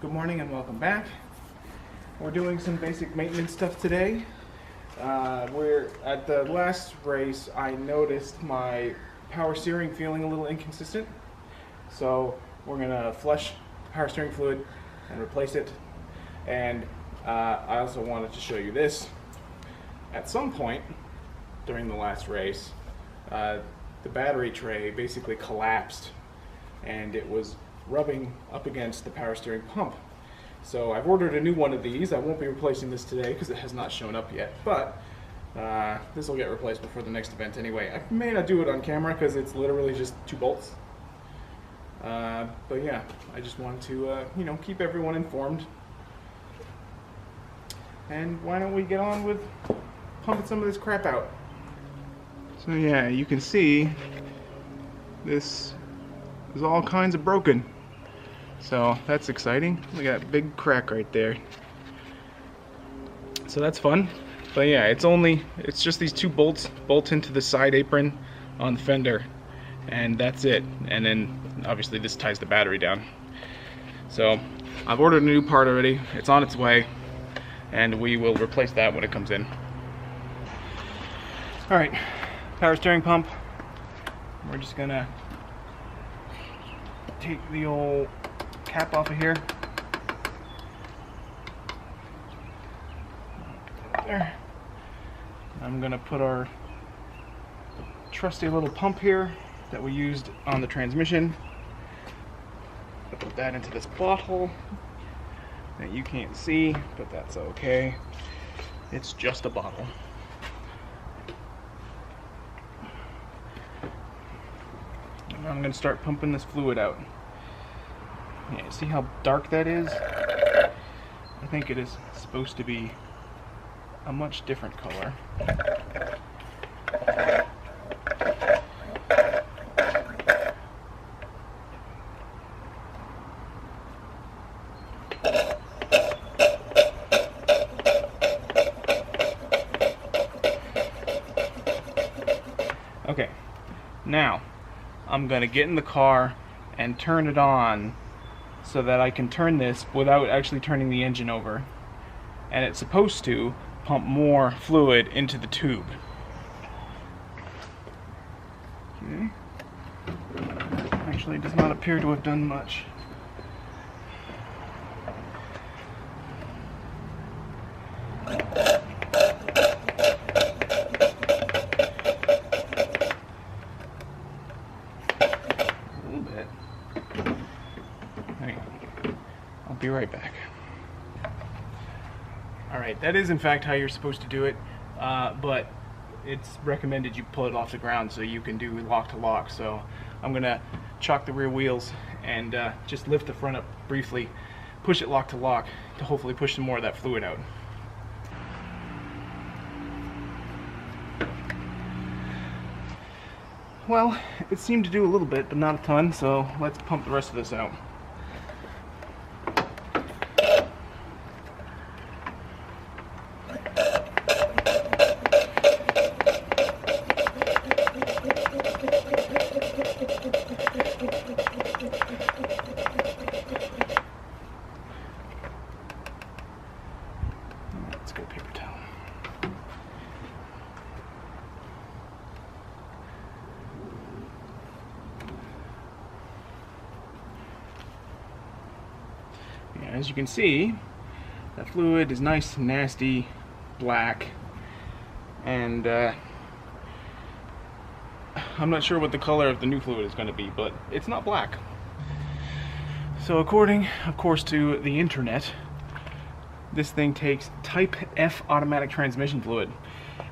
Good morning and welcome back. We're doing some basic maintenance stuff today. We're at the last race. I noticed my power steering feeling a little inconsistent, so we're gonna flush power steering fluid and replace it. And I also wanted to show you this. At some point during the last race, the battery tray basically collapsed, and it was rubbing up against the power steering pump. So I've ordered a new one of these. I won't be replacing this today because it has not shown up yet, but this will get replaced before the next event anyway. I may not do it on camera because it's literally just 2 bolts. But yeah, I just wanted to keep everyone informed. And why don't we get on with pumping some of this crap out. So yeah, you can see this is all kinds of broken. So that's exciting. Look at that big crack right there. So that's fun. But yeah, it's just these 2 bolts bolt into the side apron on the fender, and that's it. And then obviously this ties the battery down. So I've ordered a new part already. It's on its way, and we will replace that when it comes in. All right, power steering pump. We're just gonna take the old cap off of here. There. I'm gonna put our trusty little pump here that we used on the transmission. Put that into this bottle that you can't see, but that's okay. It's just a bottle. And I'm gonna start pumping this fluid out. Yeah, see how dark that is? I think it is supposed to be a much different color. Okay, now I'm gonna get in the car and turn it on so that I can turn this without actually turning the engine over. And it's supposed to pump more fluid into the tube. Okay. Actually, it does not appear to have done much. I'll be right back. Alright, that is in fact how you're supposed to do it, but it's recommended you pull it off the ground so you can do lock to lock. So I'm gonna chock the rear wheels and just lift the front up briefly, push it lock to lock to hopefully push some more of that fluid out. Well, it seemed to do a little bit, but not a ton, so let's pump the rest of this out. Let's go paper towel. Yeah, as you can see, that fluid is nice, nasty, black, and I'm not sure what the color of the new fluid is going to be, but it's not black. So according, of course, to the internet, this thing takes Type F automatic transmission fluid.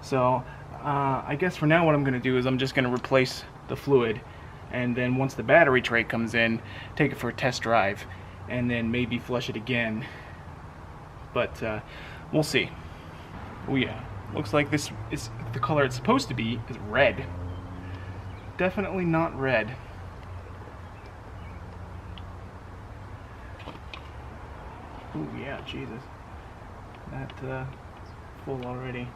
So I guess for now what I'm going to do is I'm just going to replace the fluid, and then once the battery tray comes in, take it for a test drive, and then maybe flush it again. But we'll see. Oh yeah, looks like this is the color it's supposed to be, is red. Definitely not red. Oh yeah, Jesus. That's full already.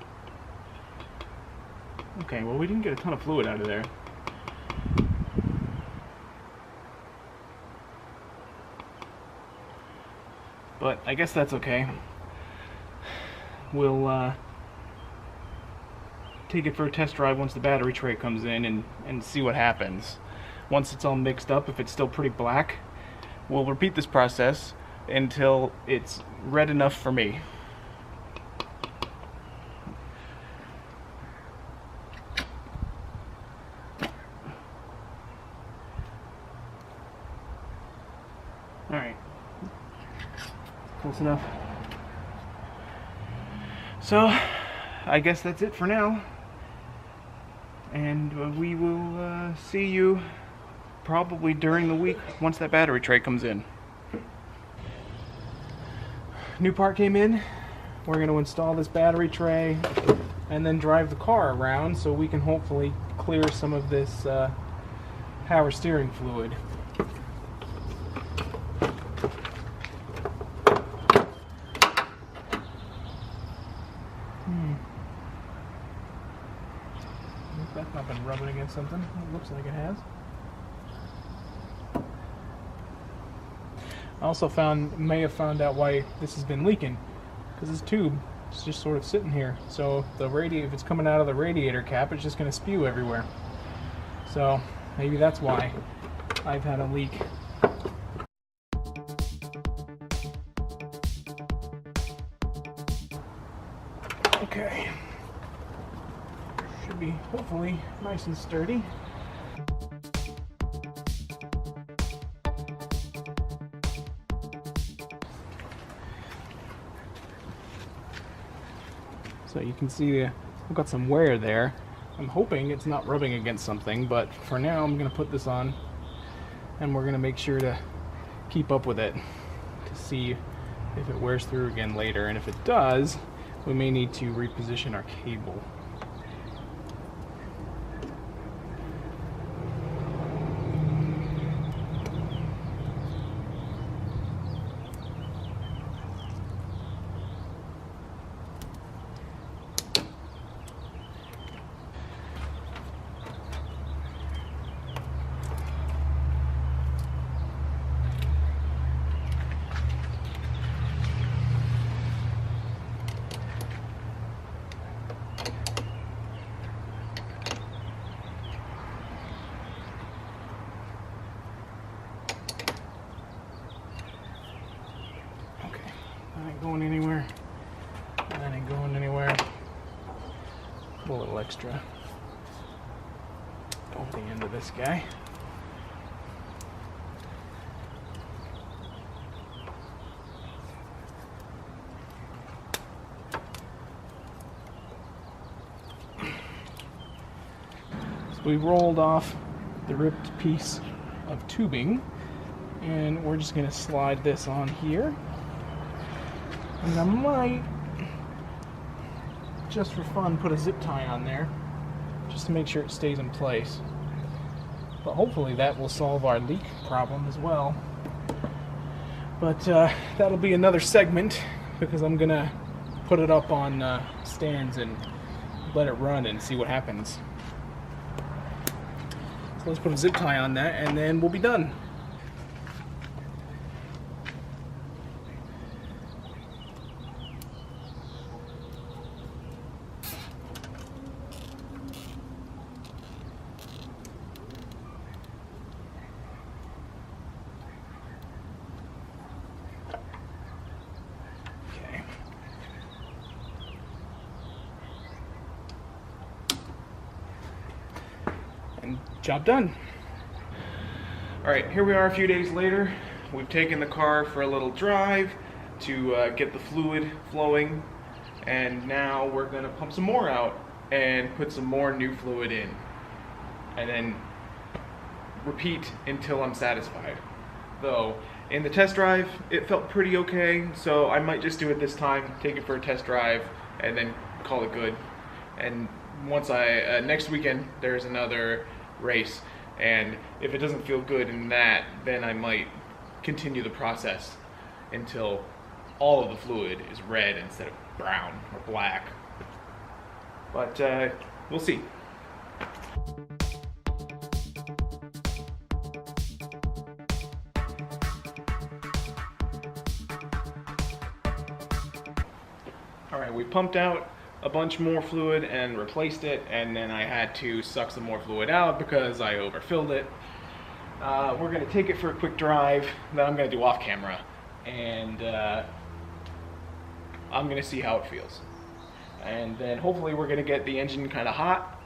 Okay, well we didn't get a ton of fluid out of there. But I guess that's okay. We'll take it for a test drive once the battery tray comes in and see what happens. Once it's all mixed up, if it's still pretty black, we'll repeat this process until it's red enough for me. Alright. Close enough. So, I guess that's it for now. And we will see you probably during the week once that battery tray comes in. New part came in. We're going to install this battery tray and then drive the car around so we can hopefully clear some of this power steering fluid. That's not been rubbing against something. It looks like it has. I also may have found out why this has been leaking, because this tube is just sort of sitting here. So if it's coming out of the radiator cap, it's just going to spew everywhere. So maybe that's why I've had a leak. Okay. Should be hopefully nice and sturdy. So you can see I've got some wear there. I'm hoping it's not rubbing against something, but for now I'm going to put this on and we're going to make sure to keep up with it to see if it wears through again later, and if it does, we may need to reposition our cable. That ain't going anywhere. That ain't going anywhere. Put a little extra over the end of this guy. So we rolled off the ripped piece of tubing, and we're just going to slide this on here. And I might, just for fun, put a zip tie on there, just to make sure it stays in place. But hopefully that will solve our leak problem as well. But that'll be another segment, because I'm going to put it up on stands and let it run and see what happens. So let's put a zip tie on that, and then we'll be done. And job done. Alright, here we are a few days later. We've taken the car for a little drive to get the fluid flowing, and now we're going to pump some more out and put some more new fluid in, and then repeat until I'm satisfied. Though in the test drive it felt pretty okay, so I might just do it this time, take it for a test drive, and then call it good. And once next weekend there's another race, and if it doesn't feel good in that, then I might continue the process until all of the fluid is red instead of brown or black. But we'll see. Alright, we pumped out a bunch more fluid and replaced it, and then I had to suck some more fluid out because I overfilled it. We're going to take it for a quick drive that I'm going to do off camera, and I'm going to see how it feels. And then hopefully we're going to get the engine kind of hot,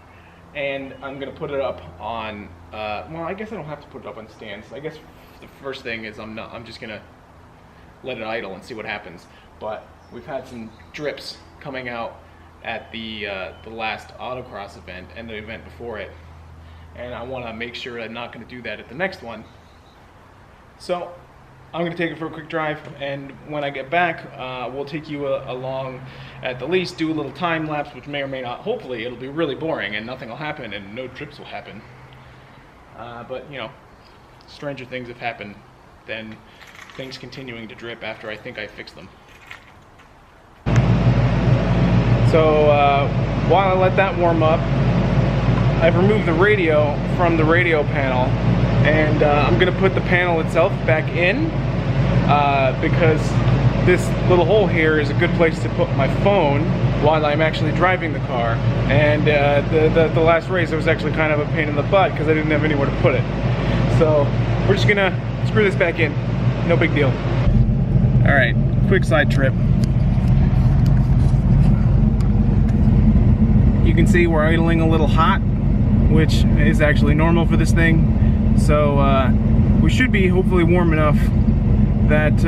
and I'm going to put it up on, well, I guess I don't have to put it up on stands. I guess the first thing is I'm just going to let it idle and see what happens. But we've had some drips coming out at the last autocross event and the event before it, and I want to make sure I'm not going to do that at the next one. So I'm going to take it for a quick drive, and when I get back, we'll take you along at the least, do a little time lapse, which may or may not, hopefully it'll be really boring and nothing will happen and no trips will happen. But you know, stranger things have happened than things continuing to drip after I think I fixed them. So while I let that warm up, I've removed the radio from the radio panel, and I'm going to put the panel itself back in because this little hole here is a good place to put my phone while I'm actually driving the car. And the last race, it was actually kind of a pain in the butt because I didn't have anywhere to put it. So we're just going to screw this back in. No big deal. All right, quick side trip. You can see we're idling a little hot, which is actually normal for this thing. So we should be hopefully warm enough that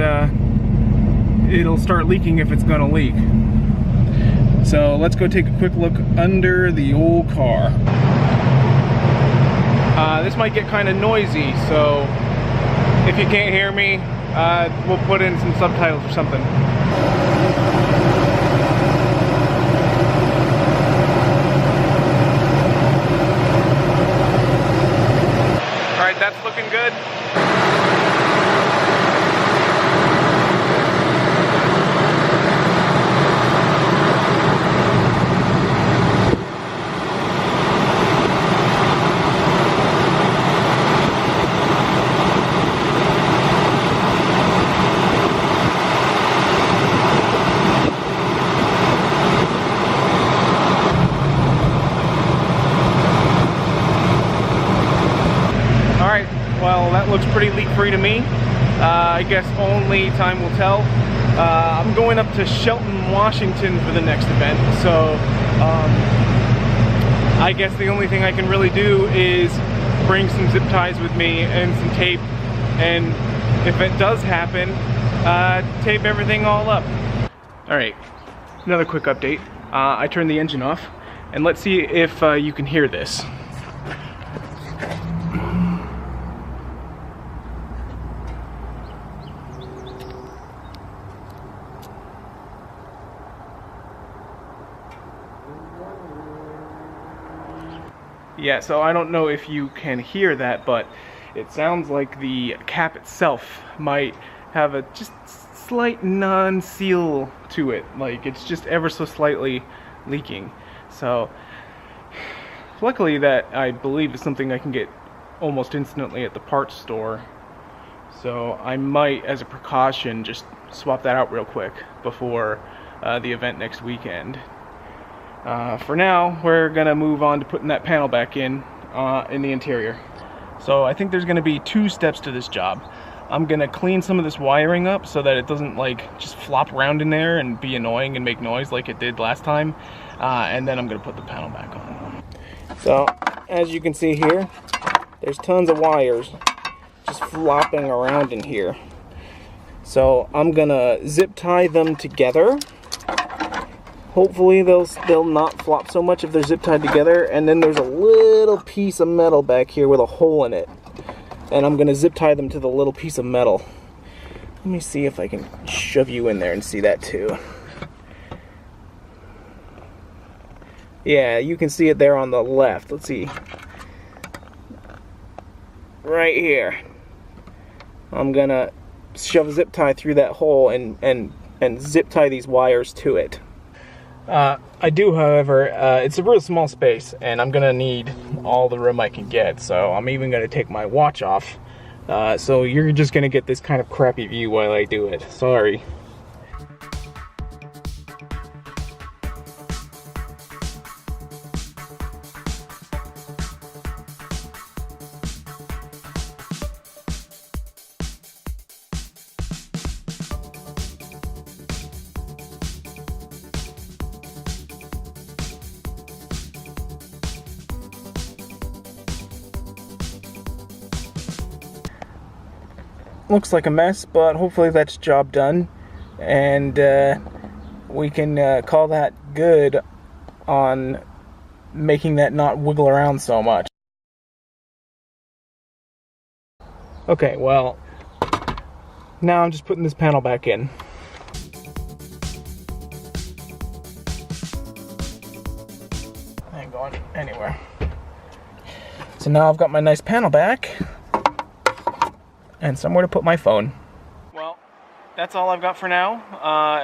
it'll start leaking if it's gonna leak. So let's go take a quick look under the old car. This might get kind of noisy, so if you can't hear me, we'll put in some subtitles or something. Alright, that's looking good. Well, that looks pretty leak-free to me. I guess only time will tell. I'm going up to Shelton, Washington for the next event, so I guess the only thing I can really do is bring some zip ties with me and some tape, and if it does happen, tape everything all up. Alright, another quick update. I turned the engine off, and let's see if you can hear this. Yeah, so I don't know if you can hear that, but it sounds like the cap itself might have a just slight non-seal to it. Like, it's just ever so slightly leaking. So, luckily that I believe is something I can get almost instantly at the parts store. So I might, as a precaution, just swap that out real quick before the event next weekend. For now, we're gonna move on to putting that panel back in the interior. So I think there's gonna be two steps to this job. I'm gonna clean some of this wiring up so that it doesn't like just flop around in there and be annoying and make noise like it did last time. And then I'm gonna put the panel back on. So as you can see here, there's tons of wires just flopping around in here. So I'm gonna zip tie them together. Hopefully they'll not flop so much if they're zip tied together. And then there's a little piece of metal back here with a hole in it, and I'm gonna zip tie them to the little piece of metal. Let me see if I can shove you in there and see that too. Yeah, you can see it there on the left. Let's see. Right here. I'm gonna shove a zip tie through that hole and zip tie these wires to it. I do, however, it's a real small space, and I'm gonna need all the room I can get, so I'm even gonna take my watch off. So you're just gonna get this kind of crappy view while I do it. Sorry. looks like a mess, but hopefully that's job done, and we can call that good on making that not wiggle around so much. Okay, well, now I'm just putting this panel back in. Ain't going anywhere. So now I've got my nice panel back and somewhere to put my phone. Well, that's all I've got for now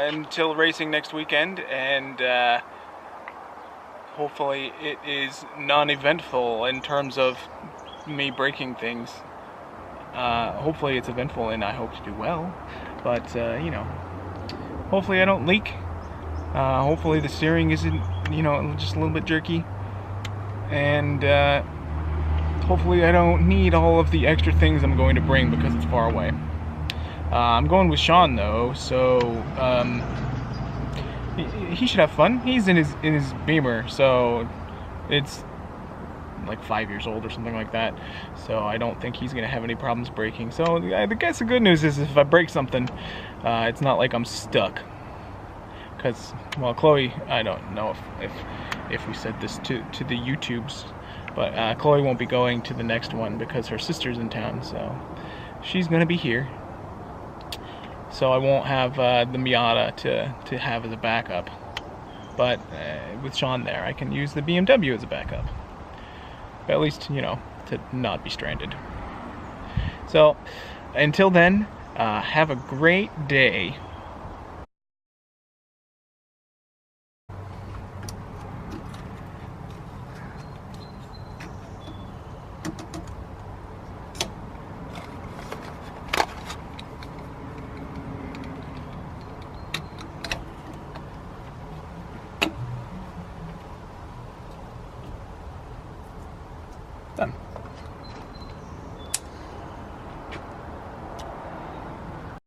until racing next weekend, and hopefully it is non-eventful in terms of me breaking things. Hopefully it's eventful and I hope to do well, but you know, hopefully I don't leak. Hopefully the steering isn't, you know, just a little bit jerky, and hopefully I don't need all of the extra things I'm going to bring because it's far away. I'm going with Sean though, so he should have fun. He's in his Beamer, so it's like 5 years old or something like that, so I don't think he's gonna have any problems braking. So I guess the good news is if I break something, it's not like I'm stuck. Because, well, Chloe, I don't know if we said this to the YouTubes, but Chloe won't be going to the next one because her sister's in town, so she's gonna be here. So I won't have the Miata to have as a backup, but with Sean there, I can use the BMW as a backup. But at least, you know, to not be stranded. So until then, have a great day.